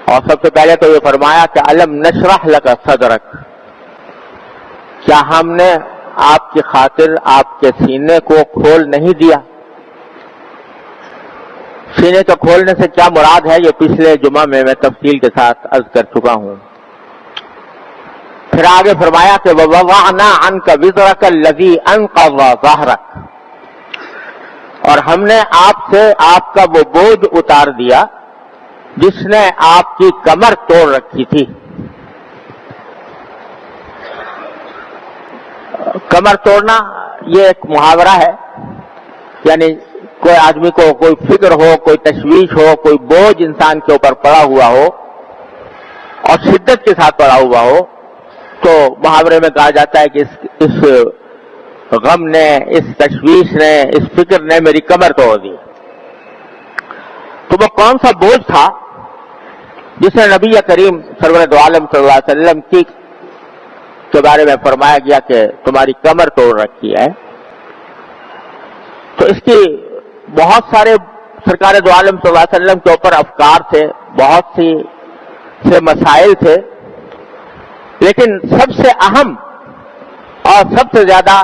اور سب سے پہلے تو یہ فرمایا کہ الم نشرح لک صدرک، کیا ہم نے آپ کی خاطر آپ کے سینے کو کھول نہیں دیا؟ سینے کو کھولنے سے کیا مراد ہے یہ پچھلے جمعہ میں تفصیل کے ساتھ عرض کر چکا ہوں۔ پھر آگے فرمایا کہ وَوَضَعْنَا عَنْكَ وِزْرَكَ الَّذِي أَنقَضَ ظَهْرَكَ، اور ہم نے آپ سے آپ کا وہ بوجھ اتار دیا جس نے آپ کی کمر توڑ رکھی تھی۔ کمر توڑنا یہ ایک محاورہ ہے، یعنی کوئی آدمی کو کوئی فکر ہو، کوئی تشویش ہو، کوئی بوجھ انسان کے اوپر پڑا ہوا ہو اور شدت کے ساتھ پڑا ہوا ہو، تو محاورے میں کہا جاتا ہے کہ اس غم نے، اس تشویش نے، اس فکر نے میری کمر توڑ دی۔ تو وہ کون سا بوجھ تھا جس نے نبی کریم سرور دو عالم صلی اللہ علیہ وسلم کے بارے میں فرمایا گیا کہ تمہاری کمر توڑ رکھی ہے؟ تو اس کی بہت سارے سرکار دو عالم صلی اللہ علیہ وسلم کے اوپر افکار تھے، بہت سے مسائل تھے، لیکن سب سے اہم اور سب سے زیادہ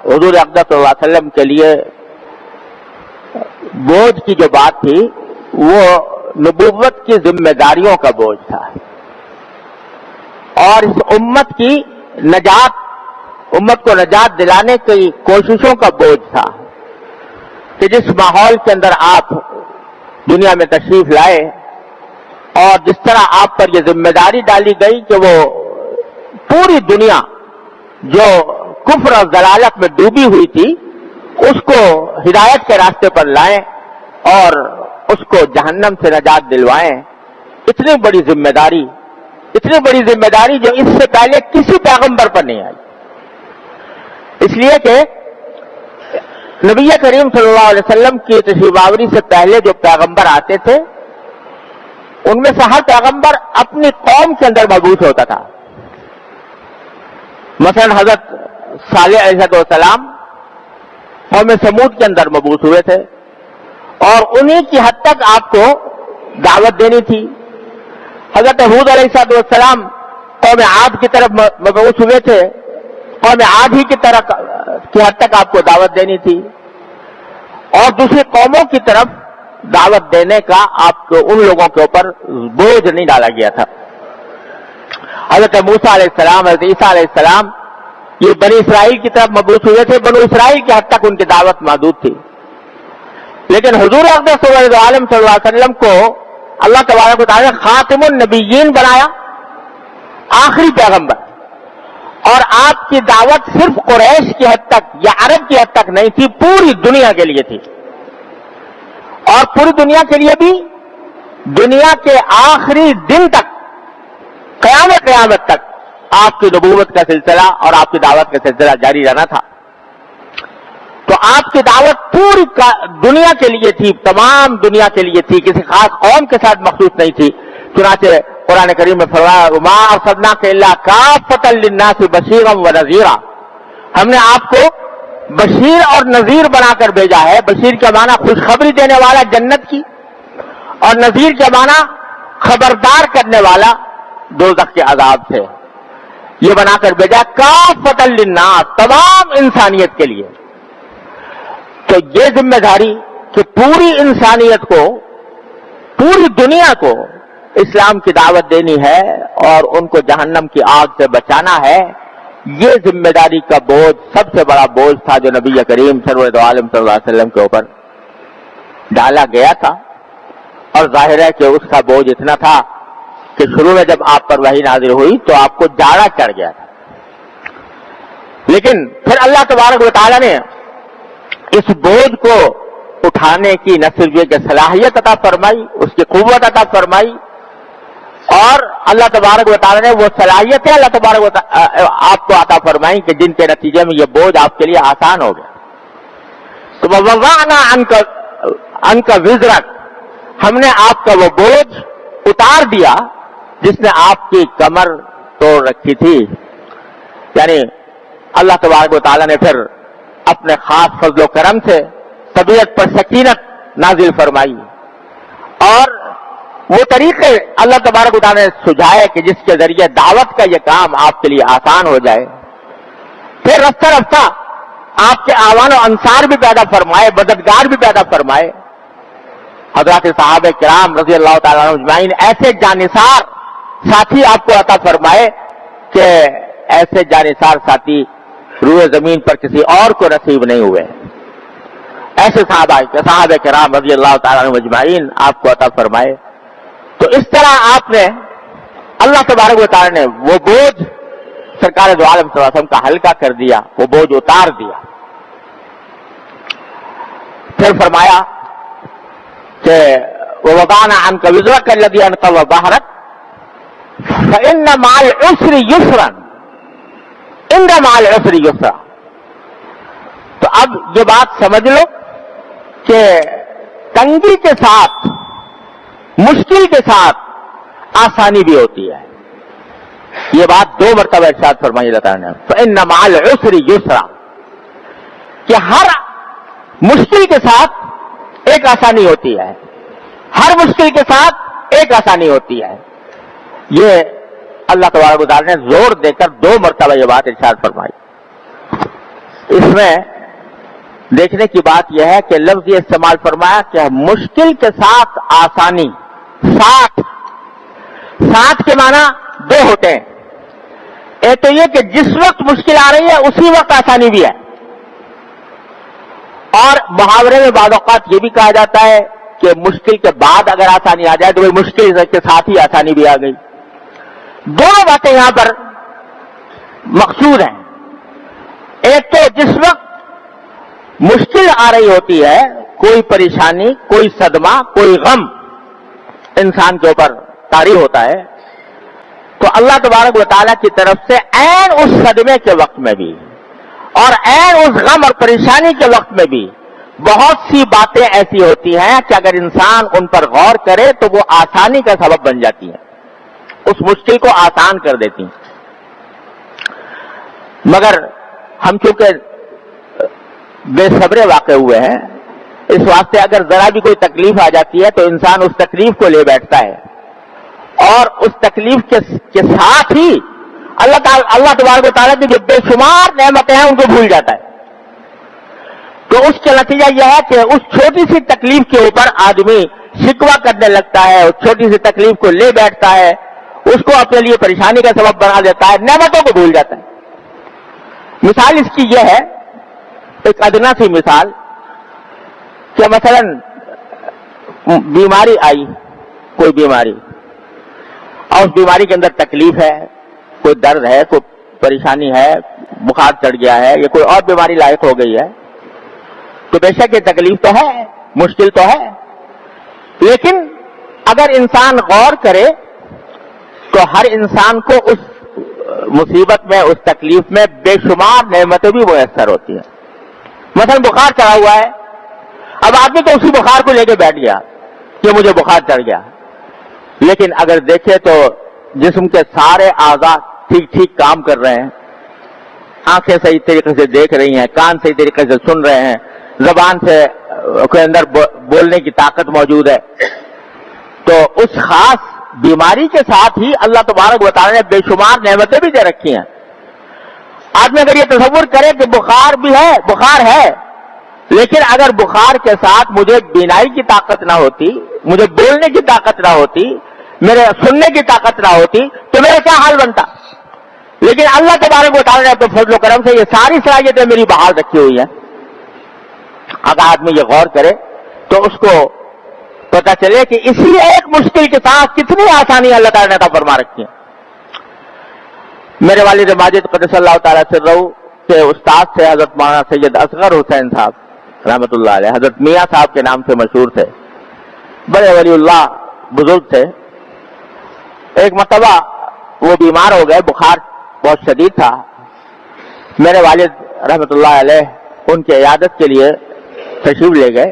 حضور اقدس صلی اللہ علیہ وسلم کے لیے بوجھ کی جو بات تھی وہ نبوت کی ذمہ داریوں کا بوجھ تھا، اور اس امت کی امت کو نجات دلانے کی کوششوں کا بوجھ تھا کہ جس ماحول کے اندر آپ دنیا میں تشریف لائے اور جس طرح آپ پر یہ ذمہ داری ڈالی گئی کہ وہ پوری دنیا جو کفر اور ضلالت میں ڈوبی ہوئی تھی اس کو ہدایت کے راستے پر لائیں اور اس کو جہنم سے نجات دلوائیں۔ اتنی بڑی ذمہ داری جو اس سے پہلے کسی پیغمبر پر نہیں آئی، اس لیے کہ نبی کریم صلی اللہ علیہ وسلم کی تشریف آوری سے پہلے جو پیغمبر آتے تھے ان میں سے ہر پیغمبر اپنی قوم کے اندر مبعوث ہوتا تھا۔ مثلا حضرت صالح علیہ السلام قوم سمود کے اندر مبعوث ہوئے تھے اور انہی کی حد تک آپ کو دعوت دینی تھی۔ حضرت ہود علیہ السلام قوم عاد کی طرف مبعوث ہوئے تھے، قوم عاد ہی کی حد تک آپ کو دعوت دینی تھی، اور دوسری قوموں کی طرف دعوت دینے کا آپ کو ان لوگوں کے اوپر بوجھ نہیں ڈالا گیا تھا۔ حضرت موسیٰ علیہ السلام، حضرت عیسیٰ علیہ السلام یہ بنی اسرائیل کی طرف مبعوث ہوئے تھے، بنو اسرائیل کی حد تک ان کی دعوت محدود تھی، لیکن حضور اقدس صلی اللہ علیہ وسلم کو اللہ تبارک و تعالیٰ نے خاتم النبیین بنایا، آخری پیغمبر، اور آپ کی دعوت صرف قریش کی حد تک یا عرب کی حد تک نہیں تھی، پوری دنیا کے لیے تھی، اور پوری دنیا کے لیے بھی دنیا کے آخری دن تک، قیامت تک آپ کی نبوت کا سلسلہ اور آپ کی دعوت کا سلسلہ جاری رہنا تھا۔ تو آپ کی دعوت پوری دنیا کے لیے تھی، تمام دنیا کے لیے تھی، کسی خاص قوم کے ساتھ مخصوص نہیں تھی۔ چنانچہ قرآن کریم میں فرمایا وَمَا أَرْسَلْنَاكَ إِلَّا كَافَّةً لِلنَّاسِ بَشِيرًا وَنَذِيرًا، ہم نے آپ کو بشیر اور نذیر بنا کر بھیجا ہے۔ بشیر کے معنی خوشخبری دینے والا جنت کی، اور نذیر کے معنی خبردار کرنے والا دوزخ کے عذاب سے، یہ بنا کر بھیجا کافۃ للناس، تمام انسانیت کے لیے۔ تو یہ ذمہ داری کہ پوری انسانیت کو، پوری دنیا کو اسلام کی دعوت دینی ہے اور ان کو جہنم کی آگ سے بچانا ہے، یہ ذمہ داری کا بوجھ سب سے بڑا بوجھ تھا جو نبی کریم سرور دو عالم صلی اللہ علیہ وسلم کے اوپر ڈالا گیا تھا۔ اور ظاہر ہے کہ اس کا بوجھ اتنا تھا کہ شروع میں جب آپ پر وحی نازل ہوئی تو آپ کو جاڑا چڑھ گیا تھا، لیکن پھر اللہ تبارک و تعالیٰ نے اس بوجھ کو اٹھانے کی نہ صرف یہ کہ صلاحیت عطا فرمائی، اس کی قوت عطا فرمائی، اور اللہ تبارک و تعالیٰ نے وہ صلاحیتیں اللہ تبارک و تعالیٰ آپ کو عطا فرمائی کہ جن کے نتیجے میں یہ بوجھ آپ کے لیے آسان ہو گیا۔ تو وَوَضَعْنَا عَنْكَ وِزْرَكَ، ہم نے آپ کا وہ بوجھ اتار دیا جس نے آپ کی کمر توڑ رکھی تھی۔ یعنی اللہ تبارک و تعالیٰ نے پھر اپنے خاص فضل و کرم سے طبیعت پر سکینت نازل فرمائی، اور وہ طریقے اللہ تبارک و تعالیٰ نے سجھائے کہ جس کے ذریعے دعوت کا یہ کام آپ کے لیے آسان ہو جائے. پھر رفتہ رفتہ آپ کے اعوان و انصار بھی پیدا فرمائے, مددگار بھی پیدا فرمائے. حضرات صحابہ کرام رضی اللہ تعالیٰ عنہم اجمعین ایسے جانثار ساتھی آپ کو عطا فرمائے کہ ایسے جانثار ساتھی روئے زمین پر کسی اور کو نصیب نہیں ہوئے. ایسے صحابہ کرام رضی اللہ تعالیٰ عنہم اجمعین آپ کو عطا فرمائے. تو اس طرح آپ نے اللہ تبارک و تعالیٰ نے وہ بوجھ سرکار دو عالم صلی اللہ علیہ وسلم کا ہلکا کر دیا, وہ بوجھ اتار دیا. پھر فرمایا کہ وَوَضَعْنَا عَنْكَ وِزْرَكَ الَّذِي أَنقَضَ ظَهْرَكَ فَإِنَّ مَعَ الْعُسْرِ يُسْرًا إِنَّ مَعَ الْعُسْرِ يُسْرًا. تو اب یہ بات سمجھ لو کہ تنگی کے ساتھ, مشکل کے ساتھ آسانی بھی ہوتی ہے. یہ بات 2 مرتبہ ارشاد فرمائی اللہ تعالیٰ نے, فَإِنَّ مَعَ الْعُسْرِ يُسْرًا, کہ ہر مشکل کے ساتھ ایک آسانی ہوتی ہے, ہر مشکل کے ساتھ ایک آسانی ہوتی ہے. یہ اللہ تبارک و تعالیٰ نے زور دے کر 2 مرتبہ یہ بات ارشاد فرمائی. اس میں دیکھنے کی بات یہ ہے کہ لفظ یہ استعمال فرمایا کہ مشکل کے ساتھ آسانی. ساتھ کے معنی 2 ہوتے ہیں. ایک تو یہ کہ جس وقت مشکل آ رہی ہے اسی وقت آسانی بھی ہے, اور محاورے میں بعض اوقات یہ بھی کہا جاتا ہے کہ مشکل کے بعد اگر آسانی آ جائے تو وہ مشکل کے ساتھ ہی آسانی بھی آ گئی. دونوں باتیں یہاں پر مقصود ہیں. ایک تو جس وقت مشکل آ رہی ہوتی ہے, کوئی پریشانی, کوئی صدمہ, کوئی غم انسان کے اوپر طاری ہوتا ہے, تو اللہ تبارک و تعالیٰ کی طرف سے عین اس صدمے کے وقت میں بھی اور عین اس غم اور پریشانی کے وقت میں بھی بہت سی باتیں ایسی ہوتی ہیں کہ اگر انسان ان پر غور کرے تو وہ آسانی کا سبب بن جاتی ہیں, اس مشکل کو آسان کر دیتی ہیں. مگر ہم چونکہ بے صبرے واقع ہوئے ہیں, اس واسطے اگر ذرا بھی کوئی تکلیف آ جاتی ہے تو انسان اس تکلیف کو لے بیٹھتا ہے, اور اس تکلیف کے ساتھ ہی اللہ تبارک و تعالیٰ کی جو بے شمار نعمتیں ہیں ان کو بھول جاتا ہے. تو اس کا نتیجہ یہ ہے کہ اس چھوٹی سی تکلیف کے اوپر آدمی شکوہ کرنے لگتا ہے, اس چھوٹی سی تکلیف کو لے بیٹھتا ہے, اس کو اپنے لیے پریشانی کا سبب بنا دیتا ہے, نعمتوں کو بھول جاتا ہے. مثال اس کی یہ ہے, ایک ادنا سی مثال, کہ مثلا بیماری آئی, کوئی بیماری, اور اس بیماری کے اندر تکلیف ہے, کوئی درد ہے, کوئی پریشانی ہے, بخار چڑھ گیا ہے, یا کوئی اور بیماری لاحق ہو گئی ہے, تو بے شک یہ تکلیف تو ہے, مشکل تو ہے. لیکن اگر انسان غور کرے تو ہر انسان کو اس مصیبت میں, اس تکلیف میں بے شمار نعمتیں بھی میسر ہوتی ہیں. مثلا بخار چڑھا ہوا ہے, اب آدمی تو اسی بخار کو لے کے بیٹھ گیا کہ مجھے بخار چڑھ گیا, لیکن اگر دیکھے تو جسم کے سارے اعضاء ٹھیک ٹھیک کام کر رہے ہیں, آنکھیں صحیح طریقے سے دیکھ رہی ہیں, کان صحیح طریقے سے سن رہے ہیں, زبان سے کے اندر بولنے کی طاقت موجود ہے. تو اس خاص بیماری کے ساتھ ہی اللہ تبارک و تعالیٰ نے بے شمار نعمتیں بھی دے رکھی ہیں. آدمی اگر یہ تصور کرے کہ بخار بھی ہے, بخار ہے, لیکن اگر بخار کے ساتھ مجھے بینائی کی طاقت نہ ہوتی, مجھے بولنے کی طاقت نہ ہوتی, میرے سننے کی طاقت نہ ہوتی, تو میرا کیا حال بنتا. لیکن اللہ تبارک و تعالیٰ نے اپنے فضل و کرم سے یہ ساری صلاحیتیں میری بحال رکھی ہوئی ہیں. اگر آدمی یہ غور کرے تو اس کو پتہ چلے کہ اسی ایک مشکل کے ساتھ کتنی آسانی اللہ تعالیٰ نے عطا فرما رکھی ہے. میرے والد ماجد قدس اللہ تعالیٰ سرہ کے استاد سے حضرت مولانا سید اصغر حسین صاحب رحمۃ اللہ علیہ, حضرت میاں صاحب کے نام سے مشہور تھے, بڑے ولی اللہ بزرگ تھے. ایک مرتبہ وہ بیمار ہو گئے, بخار بہت شدید تھا. میرے والد رحمۃ اللہ علیہ ان کی عیادت کے لیے تشریف لے گئے,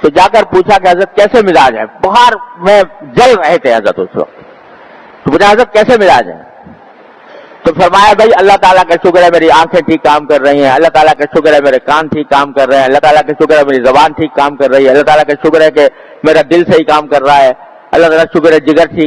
تو جا کر پوچھا کہ حضرت کیسے مزاج ہے, بخار میں جل رہے تھے حضرت اس وقت. تو پوچھا حضرت کیسے مزاج ہے, تو فرمایا بھائی اللہ تعالیٰ کا شکر ہے میری آنکھیں ٹھیک کام کر رہی ہیں, اللہ تعالیٰ کا شکر ہے میرے کان ٹھیک کام کر رہے ہیں, اللہ تعالیٰ کا شکر ہے میری زبان ٹھیک کام کر رہی ہے, اللہ تعالیٰ کا شکر ہے کہ میرا دل صحیح کام کر رہا ہے, اللہ تعالیٰ شکر ہے جگر تھی کہ